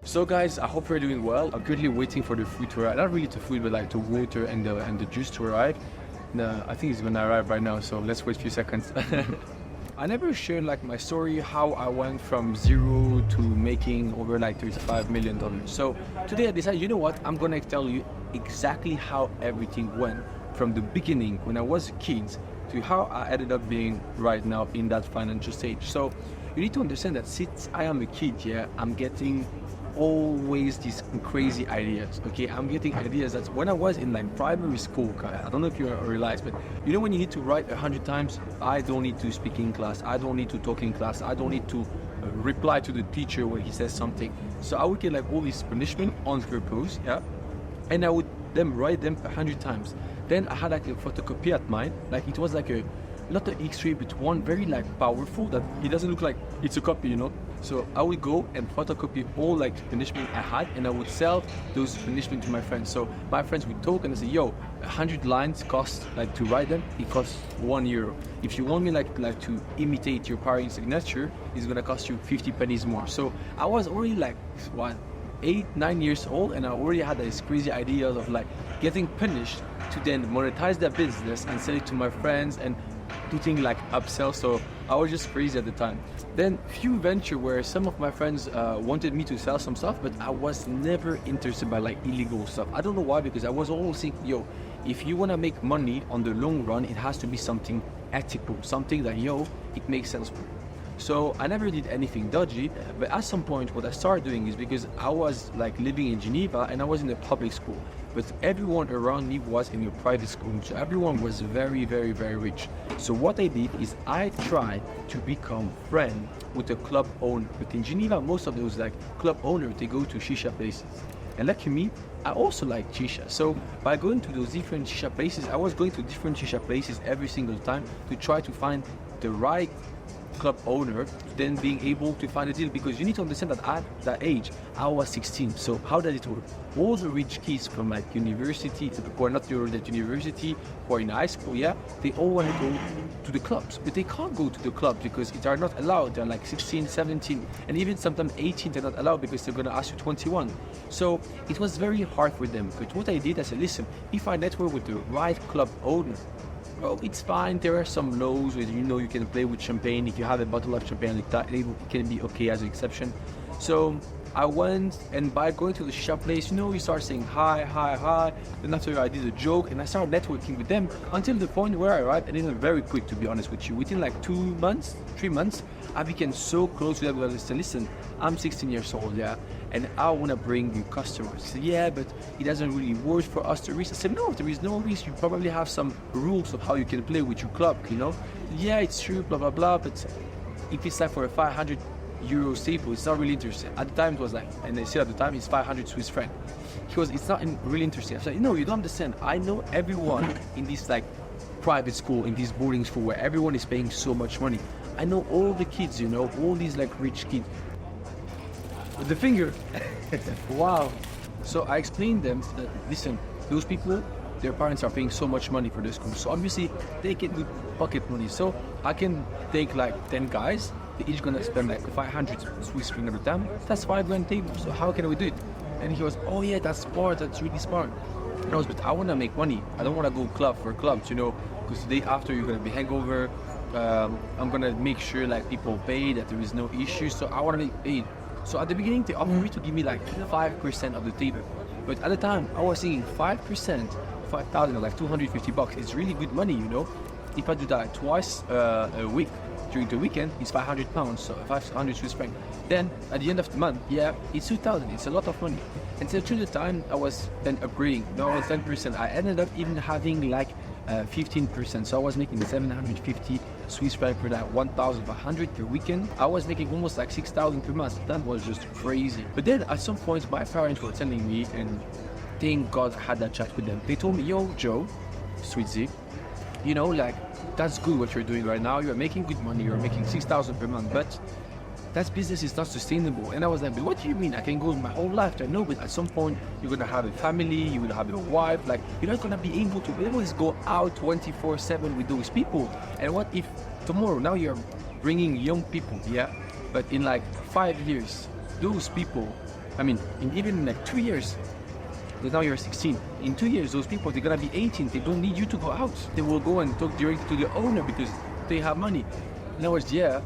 So guys, I hope you're doing well. I'm currently waiting for the food to arrive. Not really the food, but like the water and the juice to arrive. I think it's gonna arrive right now, so let's wait a few seconds. I never shared like my story, how I went from zero to making over like $35 million. So today I decided, you know what, I'm gonna tell you exactly how everything went from the beginning when I was a kid to how I ended up being right now in that financial stage. So you need to understand that since I am a kid, yeah, I'm getting always these crazy ideas. Okay, I'm getting ideas that when I was in like primary school, I don't know if you realize, but you know when you need to write 100 times, I don't need to speak in class, I don't need to talk in class, I don't need to reply to the teacher when he says something. So I would get like all these punishment on purpose, yeah, and I would then write them 100 times. Then I had like a photocopy at mine, like it was like a not an X-ray, but one very like powerful that it doesn't look like it's a copy, you know. So I would go and photocopy all like punishment I had, and I would sell those punishment to my friends. So my friends would talk and they say, yo, 100 lines cost, like to write them, it costs €1. If you want me like to imitate your parents' signature, it's gonna cost you 50 pennies more. So I was already like, what, 8-9 years old, and I already had this crazy idea of like getting punished to then monetize their business and sell it to my friends and do things like upsell. So I was just crazy at the time. Then few venture where some of my friends wanted me to sell some stuff, but I was never interested by like illegal stuff. I don't know why, because I was always thinking, yo, if you want to make money on the long run, it has to be something ethical, something that, yo, it makes sense. So I never did anything dodgy, but at some point what I started doing is, because I was like living in Geneva and I was in a public school, but everyone around me was in a private school, so everyone was very, very, very rich. So what I did is I tried to become friend with a club owner. But in Geneva, most of those like club owners, they go to shisha places. And like me, I also like shisha. So by going to those different shisha places, I was going to different shisha places every single time to try to find the right club owner, then being able to find a deal. Because you need to understand that at that age I was 16. So how does it work? All the rich kids from like university, who are not at university, who are in high school, yeah, they all want to go to the clubs, but they can't go to the club because they are not allowed. They're like 16, 17, and even sometimes 18. They're not allowed because they're gonna ask you 21. So it was very hard for them. But what I did, I said, listen, if I network with the right club owner, well, it's fine. There are some laws where you can play with champagne. If you have a bottle of champagne like that, it can be okay as an exception. So I went, and by going to the shisha place, you start saying hi, hi, hi. Then after I did a joke, and I started networking with them until the point where I arrived, and it was very quick, to be honest with you. Within like 2 months, 3 months, I became so close to them that I said, listen, I'm 16 years old, yeah, and I want to bring you customers. He said, yeah, but it doesn't really work for us to reach. I said, no, there is no risk. You probably have some rules of how you can play with your club, Yeah, it's true, blah, blah, blah, but if it's like for a 500 euro table, it's not really interesting. At the time it was like, and they said at the time it's 500 Swiss franc. He goes, it's not really interesting. I said, no, you don't understand. I know everyone in this like private school, in this boarding school where everyone is paying so much money. I know all the kids, all these like rich kids. With the finger. Wow. So I explained them that, listen, those people, their parents are paying so much money for the school. So obviously they get good pocket money. So I can take like 10 guys, they're each gonna spend like 500 Swiss francs every time. That's 5 grand table. So how can we do it? And he goes, oh yeah, that's smart, that's really smart. And I was, but I wanna make money. I don't wanna go club for clubs, because the day after you're gonna be hangover. I'm gonna make sure like people pay, that there is no issue. So I wanna make paid. So at the beginning they offered me to give me like 5% of the table. But at the time I was thinking 5%, 5,000, like $250. It's really good money, If I do that twice a week, during the weekend, it's 500 pounds, so 500 Swiss francs. Then at the end of the month, yeah, it's 2,000. It's a lot of money. And so through the time, I was then upgrading. Now I was 10%. I ended up even having like 15%. So I was making 750 Swiss francs per night, 1,500 per weekend. I was making almost like 6,000 per month. That was just crazy. But then at some point, my parents were telling me, and thank God I had that chat with them. They told me, yo, Joe, Switzy, like, that's good what you're doing right now. You're making good money. You're making 6,000 per month, but that business is not sustainable. And I was like, but what do you mean? I can go my whole life. I know, but at some point you're gonna have a family. You will have a wife. Like, you're not gonna be able to always go out 24/7 with those people. And what if tomorrow, now you're bringing young people, yeah, but in like 5 years, those people I mean, even in like 2 years, because now you're 16. In 2 years, those people, they're gonna be 18. They don't need you to go out. They will go and talk directly to the owner because they have money. In other words, yeah,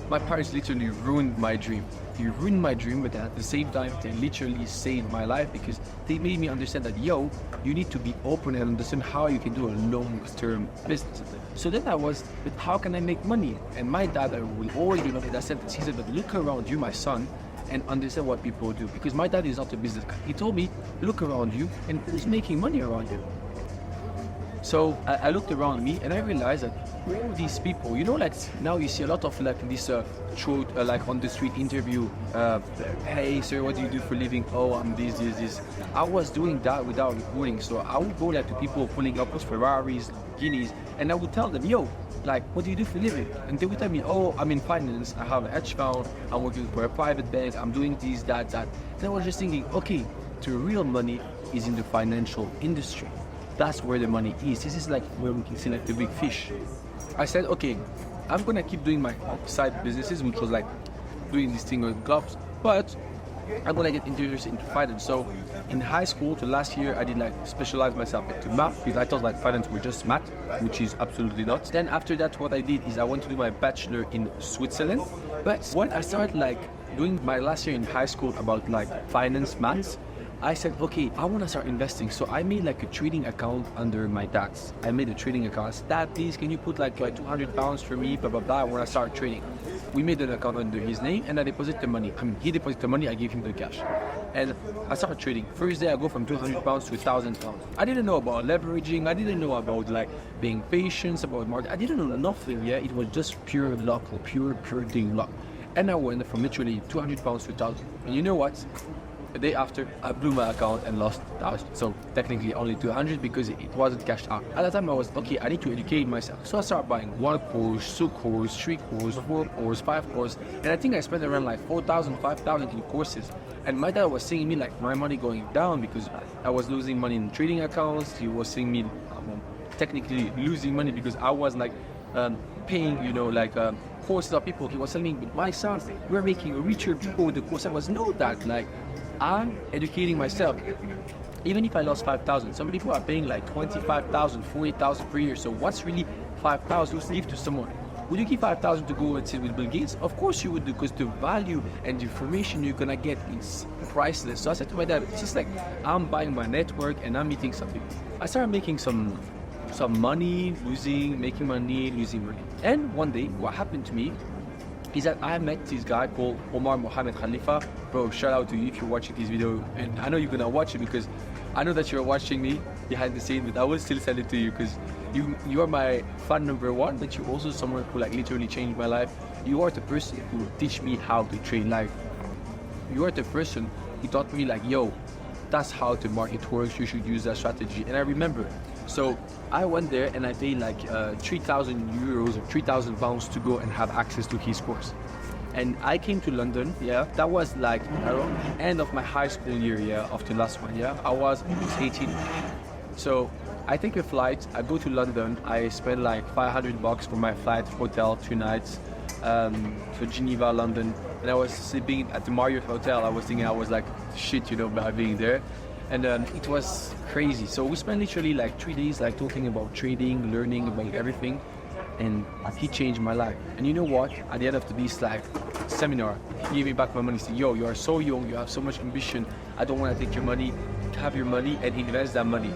my parents literally ruined my dream. They ruined my dream, but at the same time, they literally saved my life because they made me understand that, yo, you need to be open and understand how you can do a long-term business. So then I was, but how can I make money? And my dad will always remember that sentence. He said, but look around you, my son, and understand what people do. Because my dad is not a business guy. He told me, look around you and who's making money around you. So I looked around me and I realized that all these people, you know, like now you see a lot of like this like on the street interview, hey sir, what do you do for a living? Oh, I'm this. I was doing that without recording. So I would go like to people pulling up Ferraris, Guineas, and I would tell them, yo, like, what do you do for a living? And they would tell me, oh, I'm in finance, I have a hedge fund, I'm working for a private bank, I'm doing this, that. And I was just thinking, okay, the real money is in the financial industry. That's where the money is. This is like where we can see like the big fish. I said, okay, I'm gonna keep doing my side businesses, which was like doing this thing with gloves, but I'm gonna get interested into finance. So in high school, the last year, I did like specialize myself into math because I thought like finance was just math, which is absolutely not. Then after that, what I did is I went to do my bachelor in Switzerland. But when I started like doing my last year in high school about like finance, maths, I said, okay, I want to start investing. So I made like a trading account under my dad's. I made a trading account. I said, Dad, please, can you put like 200 pounds for me, blah, blah, blah. I want to start trading. We made an account under his name and I deposit the money. I mean, he deposited the money, I gave him the cash. And I started trading. First day I go from 200 pounds to 1,000 pounds. I didn't know about leveraging. I didn't know about like being patient, about market. I didn't know nothing, yeah. It was just pure luck, pure thing luck. And I went from literally 200 pounds to 1,000. And you know what? The day after, I blew my account and lost 1,000. So technically only 200 because it wasn't cashed out. At that time I was, okay, I need to educate myself. So I started buying 1 course, 2 courses, 3 courses, 4 courses, 5 courses. And I think I spent around like 4,000, 5,000 in courses. And my dad was seeing me like my money going down because I was losing money in trading accounts. He was seeing me technically losing money because I was like paying, you know, like courses of people. He was telling me, my son, we're making richer people with the course. I was, no, Dad, like, I'm educating myself. Even if I lost 5,000, some people are paying like 25,000, 40,000 per year. So what's really 5,000 to give to someone? Would you give 5,000 to go and sit with Bill Gates? Of course you would, because the value and the information you're gonna get is priceless. So I said to my dad, it's just like I'm buying my network and I'm meeting something. I started making some money, making money, losing money. And one day, what happened to me is that I met this guy called Omar Mohammed Khalifa. Bro, shout out to you if you're watching this video. And I know you're gonna watch it because I know that you're watching me behind the scene, but I will still send it to you because you are my fan number 1, but you're also someone who like literally changed my life. You are the person who teach me how to trade life. You are the person who taught me like, yo, that's how the market works, you should use that strategy. And I remember, so I went there and I paid like 3,000 euros or 3,000 pounds to go and have access to his course. And I came to London, yeah, that was like around the end of my high school year, yeah, of the last one, yeah. I was 18. So I take a flight, I go to London, I spend like 500 bucks for my flight, hotel, 2 nights, to Geneva, London. And I was sleeping at the Marriott Hotel. I was thinking I was like shit, you know, by being there. And it was crazy. So we spent literally like 3 days like talking about trading, learning about everything. And he changed my life. And you know what? At the end of this like seminar, he gave me back my money. He said, yo, you are so young, you have so much ambition. I don't want to take your money, have your money and invest that money.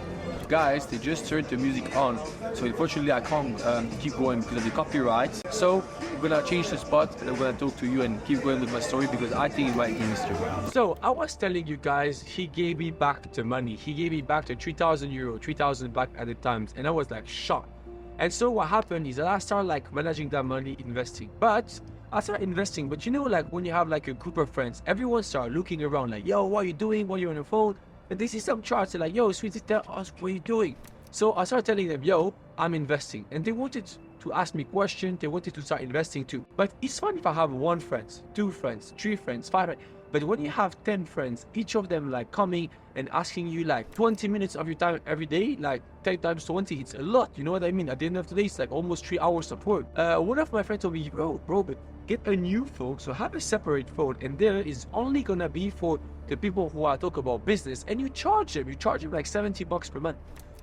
Guys, they just turned the music on. So unfortunately I can't keep going because of the copyright. So we're gonna change the spot and I'm gonna talk to you and keep going with my story because I think it might be history. So I was telling you guys, he gave me back the money. He gave me back the 3,000 euro, 3,000 back at the times. And I was like shocked. And so what happened is that I started like managing that money, investing. But I started investing, but you know, like when you have like a group of friends, everyone started looking around like, yo, what are you doing? What are you on your phone? And they see some charts, they're like, yo, Switzy, tell us what you're doing. So I started telling them, yo, I'm investing. And they wanted to ask me questions, they wanted to start investing too. But it's fun if I have 1 friend, 2 friends, 3 friends, 5 friends. But when you have 10 friends, each of them like coming and asking you like 20 minutes of your time every day, like 10 times 20, it's a lot, you know what I mean? At the end of the day, it's like almost 3 hours of work. One of my friends told me, bro, but get a new phone, so have a separate phone, and there is only gonna be for the people who are talk about business, and you charge them like $70 per month.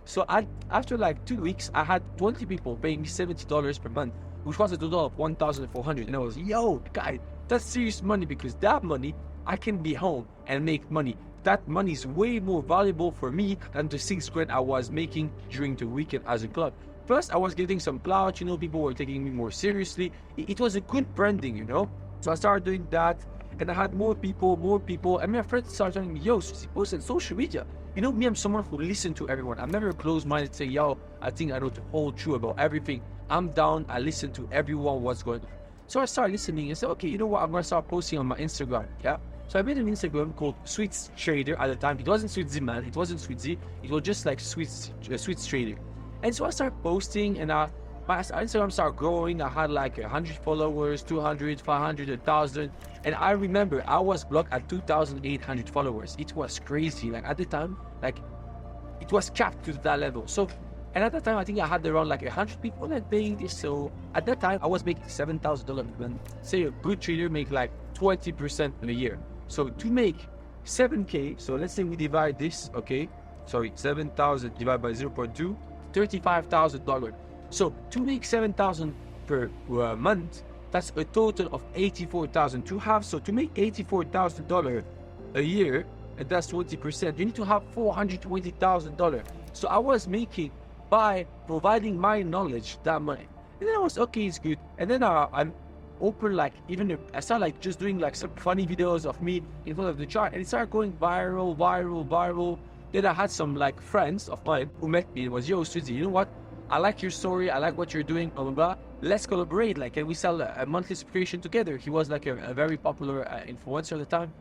So after like 2 weeks, I had 20 people paying me $70 per month, which was a total of 1,400. And I was, yo, guy, that's serious money, because that money, I can be home and make money. That money is way more valuable for me than the $6,000 I was making during the weekend as a club. Plus, I was getting some clout, people were taking me more seriously. It was a good branding, So I started doing that, and I had more people, and my friends started telling me, yo, post on social media. Me, I'm someone who listens to everyone. I'm never closed-minded saying, yo, I think I know the whole truth about everything. I'm down, I listen to everyone, what's going on. So I started listening and said, okay, you know what, I'm gonna start posting on my Instagram, yeah? So I made an Instagram called Switzy Trader at the time. It wasn't Switzy, man, it wasn't Switzy. It was just like Switzy Trader. And so I started posting, and my Instagram started growing. I had like 100 followers, 200, 500, 1,000. And I remember I was blocked at 2,800 followers. It was crazy. Like at the time, like it was capped to that level. So, and at that time, I think I had around like 100 people that paying this. So at that time, I was making $7,000 a month. Say a good trader make like 20% in a year. So to make 7K, so let's say we divide this, okay? Sorry, 7,000 divided by 0.2. $35,000. So to make 7,000 per month, that's a total of 84,000 to have. So to make $84,000 a year, and that's 20%, you need to have $420,000. So I was making, by providing my knowledge, that money. And then I was, okay, it's good. And then I'm open, like I started like just doing like some funny videos of me in front of the chart, and it started going viral. Then I had some like friends of mine who met me and was, yo, Switzy, you know what? I like your story. I like what you're doing, blah, blah, blah. Let's collaborate. Like, can we sell a monthly subscription together? He was like a very popular influencer at the time.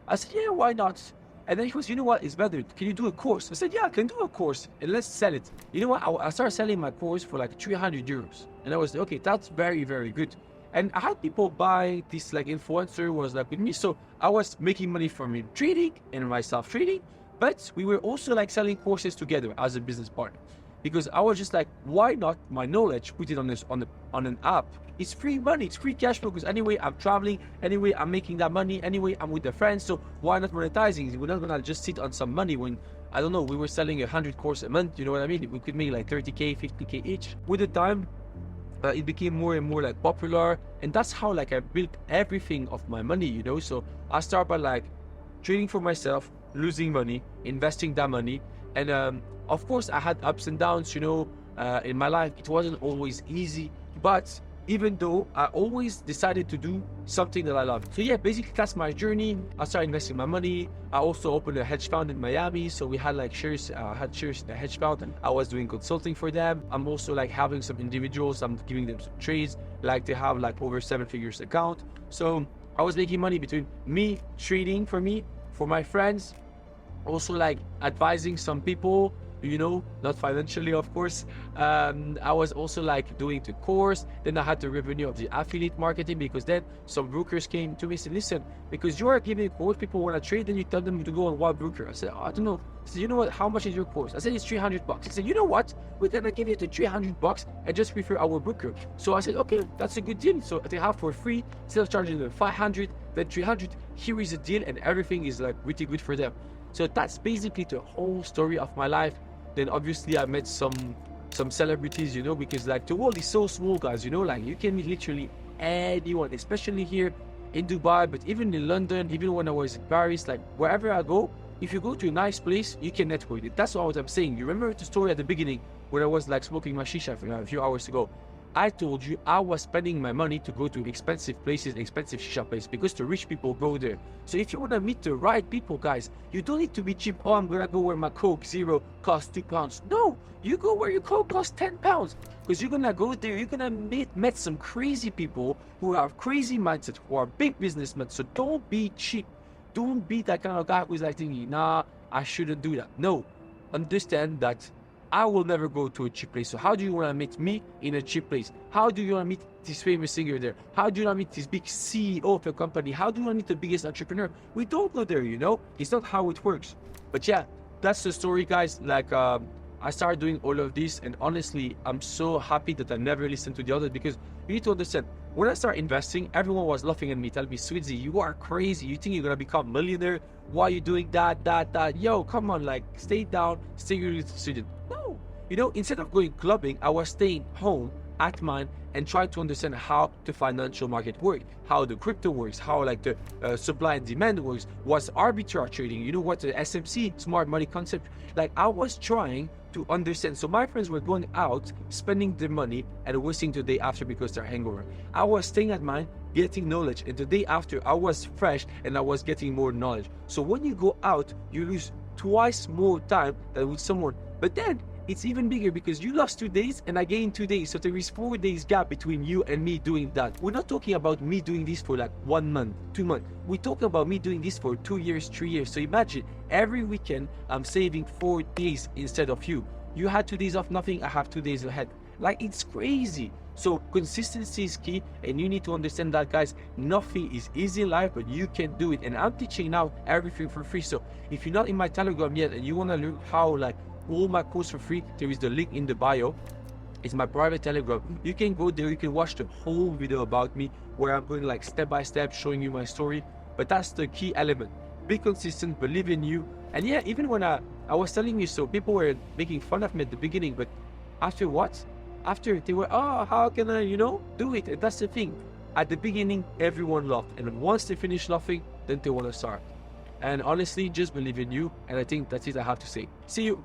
I said, yeah, why not? And then he was, you know what? It's better. Can you do a course? I said, yeah, I can do a course, and let's sell it. You know what? I started selling my course for like 300 euros. And I was like, okay, that's very, very good. And I had people buy this, like influencer was like with me. So I was making money from him trading and myself trading. But we were also like selling courses together as a business partner, because I was just like, why not my knowledge, put it on an app? It's free money, it's free cash flow, because anyway I'm traveling, anyway I'm making that money, anyway I'm with the friends, so why not monetizing? We're not gonna just sit on some money when, I don't know, we were selling 100 courses a month, you know what I mean? We could make like 30K, 50K each. With the time, it became more and more like popular, and that's how like I built everything of my money, So I started by like trading for myself, losing money, investing that money, and of course I had ups and downs, in my life. It wasn't always easy, but even though I always decided to do something that I love. So yeah, basically that's my journey. I started investing my money. I also opened a hedge fund in Miami, so we had like shares. I had shares in the hedge fund, and I was doing consulting for them. I'm also like having some individuals, I'm giving them some trades, like they have like over 7 figures account. So I was making money between me trading for my friends, also like advising some people, not financially, of course. I was also like doing the course. Then I had the revenue of the affiliate marketing, because then some brokers came to me and said, listen, because you are giving a course, people want to trade, then you tell them to go on one broker. I said, oh, I don't know. I said, you know what, how much is your course? I said, it's $300. I said, you know what, we're gonna give you the $300 and just refer our broker. So I said, okay, that's a good deal. So they have for free, instead of charging them 500, then 300. Here is a deal, and everything is like really good for them. So that's basically the whole story of my life. Then obviously I met some celebrities, because like the world is so small, guys, like you can meet literally anyone, especially here in Dubai, but even in London, even when I was in Paris, like wherever I go, if you go to a nice place, you can network it. That's what I'm saying. You remember the story at the beginning where I was like smoking my shisha for a few hours ago? I told you I was spending my money to go to expensive places, expensive shisha places, because the rich people go there. So if you want to meet the right people, guys, you don't need to be cheap. Oh, I'm gonna go where my Coke Zero costs £2. No, you go where your Coke costs £10, because you're gonna go there. You're gonna meet some crazy people who have crazy mindset, who are big businessmen. So don't be cheap. Don't be that kind of guy who's like thinking, nah, I shouldn't do that. No, understand that I will never go to a cheap place. So how do you want to meet me in a cheap place? How do you want to meet this famous singer there? How do you want to meet this big CEO of a company? How do you want to meet the biggest entrepreneur? We don't go there, It's not how it works. But yeah, that's the story, guys. Like, I started doing all of this, and honestly, I'm so happy that I never listened to the others, because you need to understand, When I started investing, everyone was laughing at me, telling me, Switzy, you are crazy. You think you're going to become millionaire? Why are you doing that? Yo, come on, like, stay down, stay your student. No. You know, instead of going clubbing, I was staying home at mine and trying to understand how the financial market works, how the crypto works, how like the supply and demand works, what's arbitrage trading, you know, what the SMC, smart money concept. Like, I was trying to understand. So my friends were going out, spending their money and wasting the day after because they're hangover. I was staying at mine, getting knowledge, and the day after I was fresh and I was getting more knowledge. So when you go out, you lose twice more time than with someone. But then it's even bigger because you lost 2 days and I gained 2 days. So there is 4 days gap between you and me doing that. We're not talking about me doing this for like 1 month, 2 months. We're talking about me doing this for 2 years, 3 years. So imagine every weekend I'm saving 4 days instead of you. You had 2 days off nothing, I have 2 days ahead. Like, it's crazy. So consistency is key, and you need to understand that, guys. Nothing is easy in life, but you can do it. And I'm teaching now everything for free. So if you're not in my Telegram yet and you want to learn how like all my course for free, there is the link in the bio. It's my private Telegram. You can go there, you can watch the whole video about me where I'm going like step by step showing you my story. But that's the key element. Be consistent, believe in you. And yeah, even when I was telling you, so people were making fun of me at the beginning, but after they were, oh, how can I, you know, do it? And that's the thing. At the beginning, everyone laughed, and once they finish laughing, then they want to start. And honestly, just believe in you. And I think that's it I have to say. See you.